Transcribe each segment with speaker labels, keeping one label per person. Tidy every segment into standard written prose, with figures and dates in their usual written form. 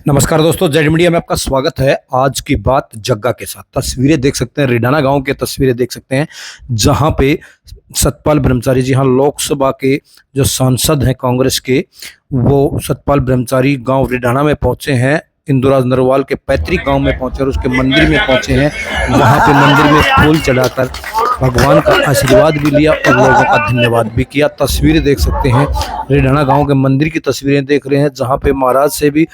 Speaker 1: नमस्कार दोस्तों, Z media में आपका स्वागत है। आज की बात जग्गा के साथ। तस्वीरें देख सकते हैं, रिडाना गांव की तस्वीरें देख सकते हैं, जहां पे सतपाल ब्रह्मचारी जी हाँ लोकसभा के जो सांसद हैं कांग्रेस के, वो सतपाल ब्रह्मचारी गांव रिडाना में पहुंचे हैं। इंदुराज नरवाल के पैतृक गांव में पहुंचे और उसके मंदिर में पहुंचे हैं। वहां पे मंदिर में फूल चढ़ाकर भगवान का आशीर्वाद भी लिया और लोगों का धन्यवाद भी किया। तस्वीरें देख सकते हैं, रिडाना गांव के मंदिर की तस्वीरें देख रहे हैं, जहां पे महाराज से भी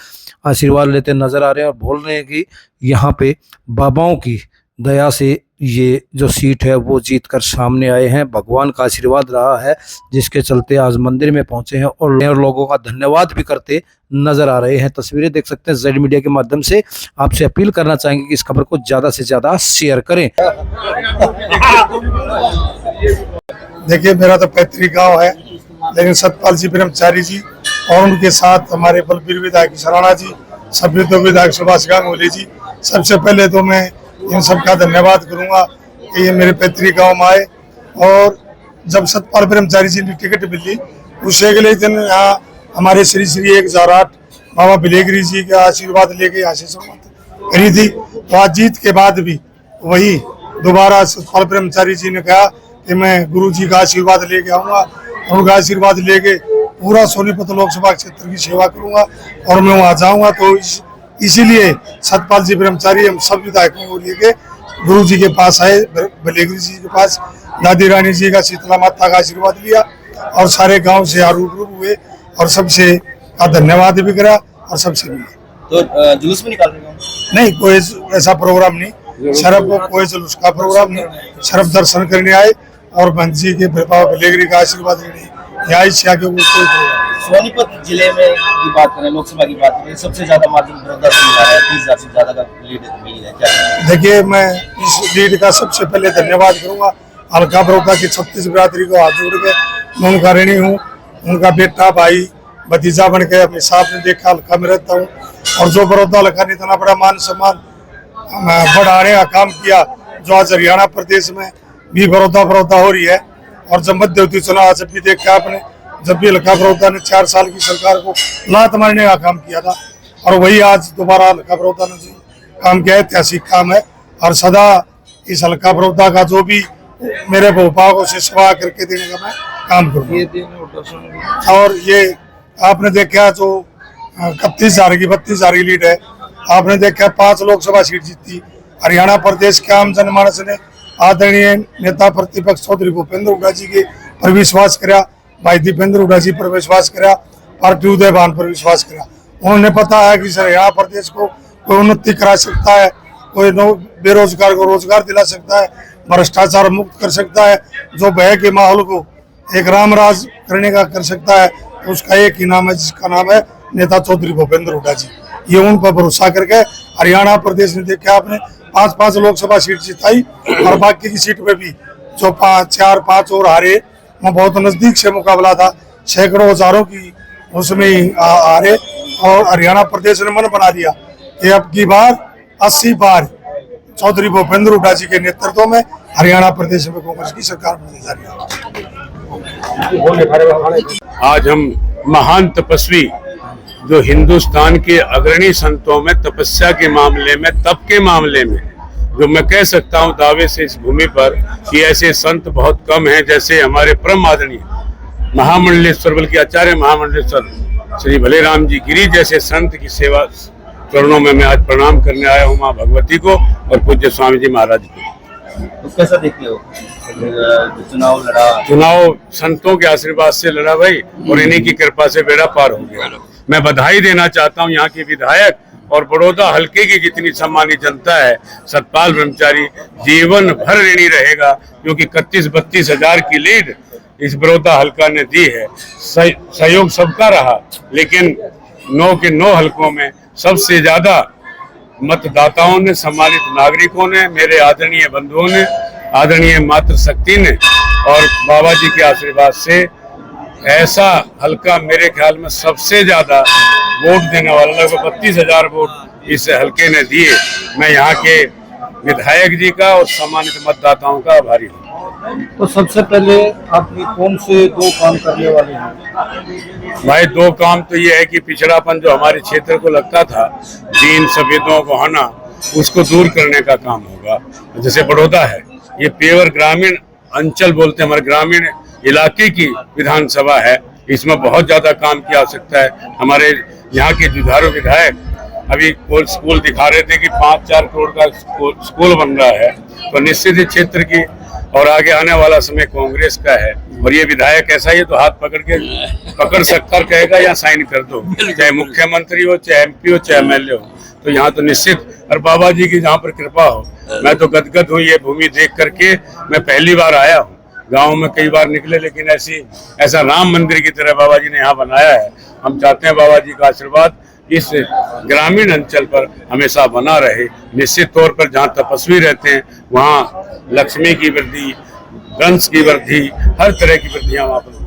Speaker 1: आशीर्वाद लेते नजर आ रहे हैं और बोल रहे हैं कि यहाँ पे बाबाओं की दया से ये जो सीट है वो जीत कर सामने आए हैं। भगवान का आशीर्वाद रहा है, जिसके चलते आज मंदिर में पहुंचे हैं और लोगों का धन्यवाद भी करते नजर आ रहे हैं। तस्वीरें देख सकते हैं। जेड मीडिया के माध्यम से आपसे अपील करना चाहेंगे कि इस खबर को ज्यादा से ज्यादा शेयर करें।
Speaker 2: देखिए, मेरा तो पैतृक गाँव है, लेकिन सतपाल जी ब्रह्मचारी जी और उनके साथ हमारे बलबीर विधायक सराणा जी, सभी तो विधायक सुभाष गांगुली जी, सबसे पहले तो मैं इन सब का धन्यवाद करूंगा कि ये मेरे पैतृक गांव में आए। और जब सतपाल ब्रह्मचारी जी ने टिकट मिली, उससे अगले दिन यहाँ हमारे श्री श्री 1008 बाबा बिलेगिरी जी का आशीर्वाद लेके यहाँ से शुरुआत करी थी। तो आज जीत के बाद भी वही दोबारा सतपाल ब्रह्मचारी जी ने कहा कि मैं गुरु जी का आशीर्वाद लेके आऊँगा, उनका आशीर्वाद लेके पूरा सोनीपत लोकसभा क्षेत्र की सेवा करूंगा और मैं वहां जाऊंगा। तो इसीलिए सतपाल जी ब्रह्मचारी हम सब विधायकों को लेके गुरु जी के पास आए, बिलेगिरी जी के पास दादी रानी जी का, शीतला माता का आशीर्वाद लिया और सारे गांव से रूबरू हुए और सबसे का धन्यवाद भी करा और सबसे मिले।
Speaker 3: तो जुलूस में निकाल रहे हो?
Speaker 2: नहीं, कोई ऐसा प्रोग्राम नहीं, सिर्फ कोई जुलूस का प्रोग्राम नहीं, सिर्फ दर्शन करने आए और बंद जी के बाबा बिलेगिरी का आशीर्वाद लेने
Speaker 3: सोनीपत जिले में की बात करें, लोकसभा की बात करें, सबसे ज्यादा मार्जिन बड़ौदा से मिला है, 30,000 से ज्यादा का लीड मिली है। क्या
Speaker 2: देखिए, मैं इस लीड का सबसे पहले धन्यवाद करूंगा हल्का बड़ौदा की 36 बिरादरी को हाथ जोड़ के। मैं उनका ऋणी हूँ, उनका बेटा भाई भतीजा बन के अपने साथ में देखा हल्का में रहता हूँ। और जो बड़ौदा हल्का ने इतना बड़ा मान सम्मान बढ़ाने का काम किया, जो आज हरियाणा प्रदेश में भी बड़ौदा हो रही है। और जब मध्यवर्ती चुनाव जब भी देखा आपने, जब भी हल्का बड़ौदा ने 4 साल की सरकार को लात मारने का काम किया था, और वही आज दोबारा हल्का बड़ौदा ने काम किया। ऐतिहासिक काम है और सदा इस हल्का बड़ौदा का जो भी मेरे भोपाल से सेवा करके देने का मैं काम करूँगा। और ये आपने देखा जो 31,000 की 32,000 की लीड है, आपने देखा 5 लोकसभा सीट जीती। हरियाणा प्रदेश के आम जनमानस ने आदरणीय नेता प्रतिपक्ष चौधरी भूपेंद्र हुड्डा जी के पर विश्वास करा, भाई दीपेंद्र हुड्डा जी पर विश्वास करा, पार्टी उदयभान पर विश्वास करा। उन्होंने पता है कि हरियाणा प्रदेश को कोई उन्नति करा सकता है, कोई बेरोजगार को रोजगार दिला सकता है, भ्रष्टाचार मुक्त कर सकता है, जो भय के माहौल को एक राम राज करने का कर सकता है। तो उसका एक ही नाम है, जिसका नाम है नेता चौधरी भूपेंद्र हुड्डा जी। ये उन पर भरोसा करके हरियाणा प्रदेश ने देखा आपने 5 लोकसभा सीट जिताई और बाकी की सीट पे भी जो 4-5 और हारे, वहाँ बहुत नजदीक से मुकाबला था, सैकड़ों हजारों की उसमें हारे। और हरियाणा प्रदेश ने मन बना दिया कि अब की बार 80 बार चौधरी भूपेंद्र हुड्डा जी के नेतृत्व में हरियाणा प्रदेश में कांग्रेस की सरकार बनने जा रही है।
Speaker 4: आज हम महान तपस्वी, जो हिंदुस्तान के अग्रणी संतों में तपस्या के मामले में, तप के मामले में, जो मैं कह सकता हूं दावे से इस भूमि पर कि ऐसे संत बहुत कम हैं, जैसे हमारे परम आदरणीय महामंडलेश्वर, बल्कि आचार्य महामंडलेश्वर श्री भलेराम जी गिरी जैसे संत की सेवा चरणों में मैं आज प्रणाम करने आया हूं, माँ भगवती को और पूज्य स्वामी जी महाराज को।
Speaker 3: तो कैसा देखते हो चुनाव लड़ा?
Speaker 4: चुनाव संतों के आशीर्वाद से लड़ा भाई, और इन्हीं की कृपा से बेड़ा पार हो गया। मैं बधाई देना चाहता हूं यहाँ के विधायक और बड़ौदा हल्के की जितनी सम्मानित जनता है। सतपाल ब्रह्मचारी जीवन भर ऋणी रहेगा, क्योंकि 31-32 हजार की लीड इस बड़ौदा हल्का ने दी है। सहयोग सबका रहा, लेकिन 9 के 9 हल्कों में सबसे ज्यादा मतदाताओं ने, सम्मानित नागरिकों ने, मेरे आदरणीय बंधुओं ने, आदरणीय मातृशक्ति ने और बाबा जी के आशीर्वाद से ऐसा हल्का मेरे ख्याल में सबसे ज्यादा वोट देने वाला, लगभग 32,000 वोट इस हल्के ने दिए। मैं यहाँ के विधायक जी का और सम्मानित मतदाताओं का आभारी हूँ।
Speaker 1: तो सबसे पहले आप कौन से 2 काम करने वाले हैं?
Speaker 4: भाई 2 काम तो ये है कि पिछड़ापन जो हमारे क्षेत्र को लगता था, दीन सफेदों को होना, उसको दूर करने का काम होगा। जैसे बड़ौदा है, ये पेवर ग्रामीण अंचल बोलते हैं, हमारे ग्रामीण इलाके की विधानसभा है, इसमें बहुत ज्यादा काम की आवश्यकता है। हमारे यहाँ के जुझारू विधायक अभी स्कूल दिखा रहे थे कि 5-4 करोड़ का स्कूल बन रहा है, तो निश्चित ही क्षेत्र की और आगे आने वाला समय कांग्रेस का है। और ये विधायक ऐसा ही तो हाथ पकड़ सकता कहेगा या साइन कर दो, चाहे मुख्यमंत्री हो, चाहे MP हो, चाहे MLA हो। तो यहाँ तो निश्चित, और बाबा जी की जहाँ पर कृपा हो, मैं तो गदगद हूँ ये भूमि देख करके। मैं पहली बार आया हूँ, गांव में कई बार निकले, लेकिन ऐसा राम मंदिर की तरह बाबा जी ने यहाँ बनाया है। हम चाहते हैं बाबा जी का आशीर्वाद इस ग्रामीण अंचल पर हमेशा बना रहे। निश्चित तौर पर जहाँ तपस्वी रहते हैं वहाँ लक्ष्मी की वृद्धि, वंश की वृद्धि, हर तरह की वृद्धियाँ वहाँ पर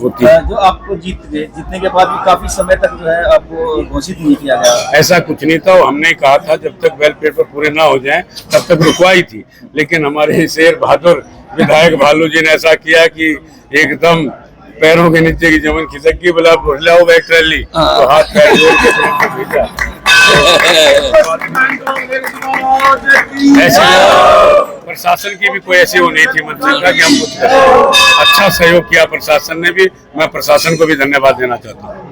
Speaker 4: होती है।
Speaker 3: जो आपको जीतने के बाद भी काफी समय तक जो है आपको घोषित नहीं किया गया।
Speaker 4: ऐसा कुछ नहीं था, हमने कहा था जब तक वेलफेयर पर पूरे ना हो जाएं तब तक रुकवाई थी, लेकिन हमारे शेर बहादुर विधायक भालू जी ने ऐसा किया कि एकदम पैरों के नीचे की जमीन खिसक गई, बोला बुझलाओ बैक रैली, तो हाथ पैर जोड़ के भेजा। ऐसे प्रशासन की भी कोई ऐसी वो नहीं थी मानसिकता कि हम कुछ करें। अच्छा सहयोग किया प्रशासन ने भी, मैं प्रशासन को भी धन्यवाद देना चाहता हूँ।